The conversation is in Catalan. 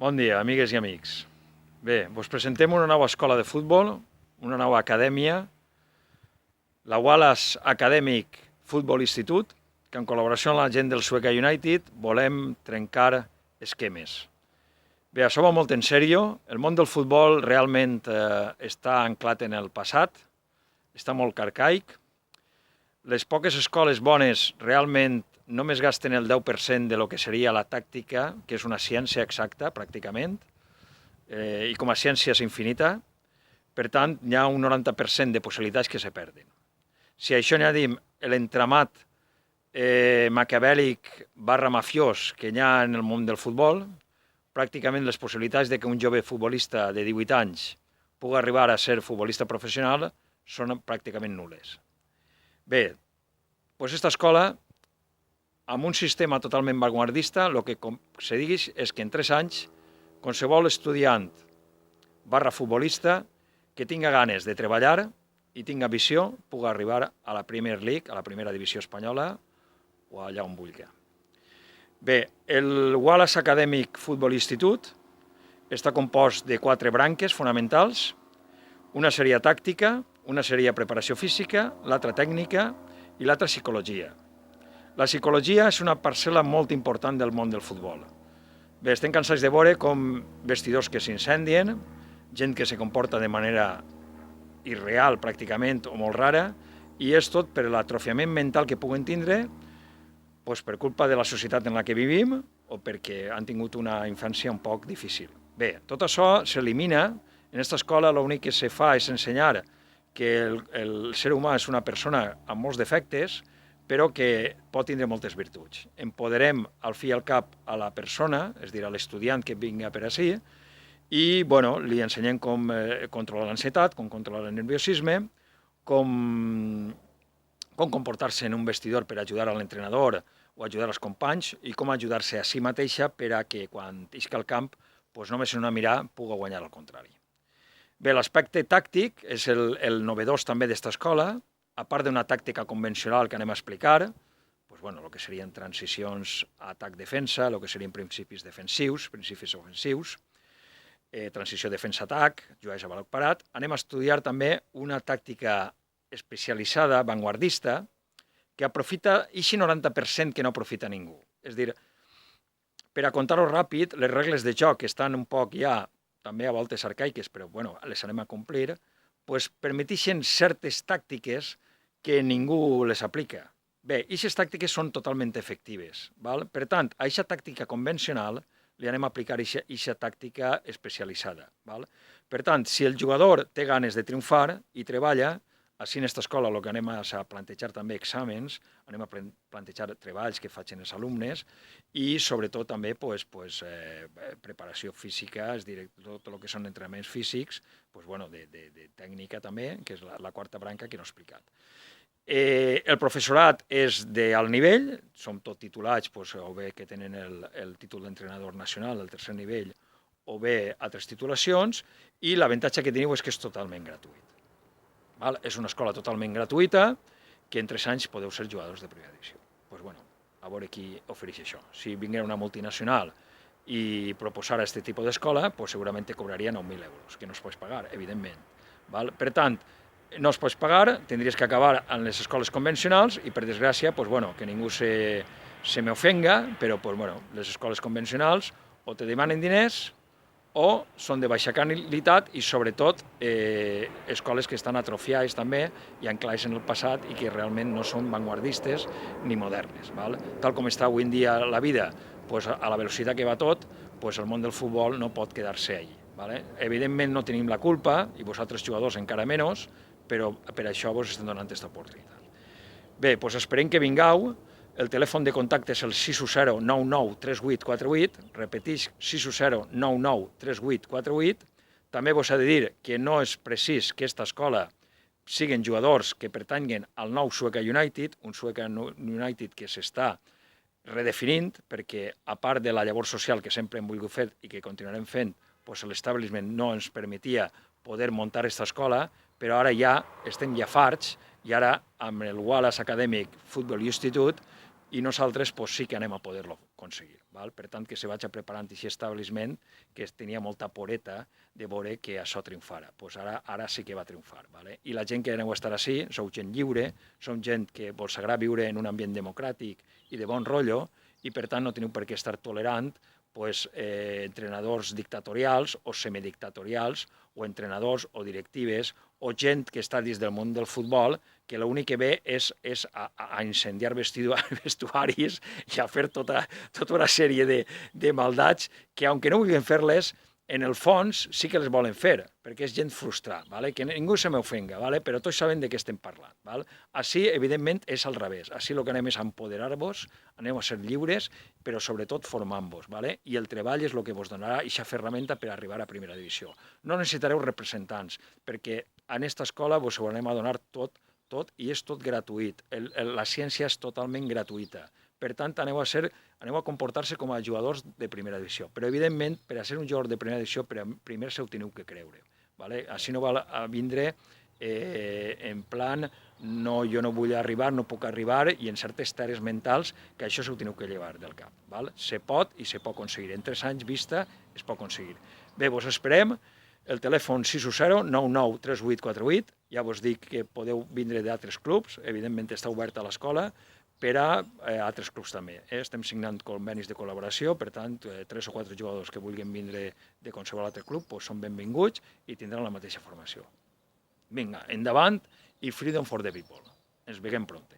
Bon dia, amigues i amics. Bé, us presentem una nova escola de futbol, una nova acadèmia, la Wallace Academic Football Institute, que en col·laboració amb la gent del Sueca United volem trencar esquemes. Bé, això va molt en sèrio. El món del futbol realment està anclat en el passat, està molt arcaic. Les poques escoles bones realment només gasten el 10% de lo que seria la tàctica, que és una ciència exacta, pràcticament, i com a ciència és infinita. Per tant, hi ha un 90% de possibilitats que se perden. Si a això n'hi adim l'entramat maquiavèlic barra mafiós que hi ha en el món del futbol, pràcticament les possibilitats de que un jove futbolista de 18 anys pugui arribar a ser futbolista professional són pràcticament nules. Bé, doncs aquesta escola, amb un sistema totalment vanguardista, el que se digui és que en 3 anys, qualsevol estudiant barra futbolista que tinga ganes de treballar i tinga visió pugui arribar a la Premier League, a la primera divisió espanyola o allà on vulgui. Bé, el Wallace Academic Football Institute està compost de 4 branques fonamentals. Una seria tàctica, una seria preparació física, l'altra tècnica i l'altra psicologia. La psicologia és una parcel·la molt important del món del futbol. Bé, estem cansats de veure com vestidors que s'incendien, gent que se comporta de manera irreal pràcticament o molt rara, i és tot per l'atrofiament mental que puguen tindre per culpa de la societat en la que vivim o perquè han tingut una infància un poc difícil. Bé, tot això s'elimina. En aquesta escola l'únic que se fa és ensenyar que el ser humà és una persona amb molts defectes, però que pot tindre moltes virtuts. Empoderem al fi i al cap a la persona, és a dir, a l'estudiant que vinga per ací, i li ensenyem com controlar l'ansietat, com controlar el nerviosisme, com comportar-se en un vestidor per ajudar a l'entrenador o ajudar els companys i com ajudar-se a si mateixa per a que quan isca al camp només en una mirada pugui guanyar al contrari. Bé, l'aspecte tàctic és el novedós també d'esta escola, a part d'una tàctica convencional que anem a explicar, el que serien transicions atac-defensa, el que serien principis defensius, principis ofensius, transició defensa-atac, jugades a baló parat. Anem a estudiar també una tàctica especialitzada, vanguardista, que aprofita aquest 90% que no aprofita ningú. És a dir, per a contar-ho ràpid, les regles de joc que estan un poc ja, també a voltes arcaiques, però les anem a complir, permeteixen certes tàctiques que ningú les aplica. Bé, aquestes tàctiques són totalment efectives. Per tant, a aquesta tàctica convencional li anem a aplicar aquesta tàctica especialitzada. Per tant, si el jugador té ganes de triomfar i treballa, així en aquesta escola el que anem a plantejar també exàmens, anem a plantejar treballs que facin els alumnes i sobretot també preparació física, és a dir, tot el que són entrenaments físics, de tècnica també, que és la quarta branca que no he explicat. El professorat és d'alt nivell, som tot titulats, o bé que tenen el títol d'entrenador nacional, el tercer nivell, o bé altres titulacions, i l'avantatge que teniu és que és totalment gratuït. És una escola totalment gratuïta que en 3 anys podeu ser jugadors de primera divisió. A veure qui ofereix això. Si vinguera una multinacional i proposara aquest tipus d'escola, segurament te cobraria 9.000 euros, que no es pot pagar, evidentment. Per tant, no es pot pagar, tindries que acabar en les escoles convencionals i, per desgràcia, que ningú se m'ofenga, però les escoles convencionals o te demanen diners o són de baixa qualitat i, sobretot, escoles que estan atrofiades també i anclades en el passat i que realment no són vanguardistes ni modernes. Tal com està avui en dia la vida, a la velocitat que va tot, el món del futbol no pot quedar-se allí. Evidentment no tenim la culpa, i vosaltres jugadors encara menys, però per això vos estem donant aquesta oportunitat. Bé, esperem que vingueu. El telèfon de contacte és el 610 99 3848, repeteix 610 99 3848. També vos he de dir que no és precís que aquesta escola siguin jugadors que pertanyen al nou Sueca United, un Sueca United que s'està redefinint, perquè a part de la llavor social que sempre hem volgut fer i que continuarem fent, l'establishment no ens permetia poder muntar aquesta escola, però ara ja estem ja farts i ara amb el Wallace Academic Football Institute i nosaltres sí que anem a poder-lo aconseguir. Per tant, que se vagi preparant aquest establiment, que tenia molta poreta de veure que això triomfara. Ara sí que va triomfar. I la gent que aneu a estar així, sou gent lliure, sou gent que vos agrada viure en un ambient democràtic i de bon rotllo, i per tant no teniu per què estar tolerant entrenadors dictatorials o semidictatorials, o entrenadors o directives, o gent que està dins del món del futbol, que l'únic que ve és a incendiar vestuaris i a fer tota una sèrie de maldats que, aunque no vulguin fer-les, en el fons sí que les volen fer, perquè és gent frustrada, que ningú se m'ofenga, però tots saben de què estem parlant. Així, evidentment, és al revés. Així el que anem és a empoderar-vos, anem a ser lliures, però sobretot formant-vos. I el treball és el que vos donarà aquesta ferramenta per arribar a primera divisió. No necessitareu representants, perquè en aquesta escola vos ho anem a donar tot, i és tot gratuït. La ciència és totalment gratuïta. Per tant, aneu a comportar-se com a jugadors de primera divisió. Però, evidentment, per a ser un jugador de primera divisió, primer se ho teniu que creure. Així no val a vindre en plan jo no vull arribar, no puc arribar, i en certes tares mentals que això s'ho teniu que llevar del cap. Se pot i se pot aconseguir. En 3 anys vista es pot aconseguir. Bé, vos esperem. El telèfon 610 99 3848. Ja vos dic que podeu vindre d'altres clubs. Evidentment està obert a l'escola, per a altres clubs també. Estem signant convenis de col·laboració, per tant, 3 o 4 jugadors que vulguin vindre de qualsevol altre club són benvinguts i tindran la mateixa formació. Vinga, endavant i freedom for the people. Ens veiem pronte.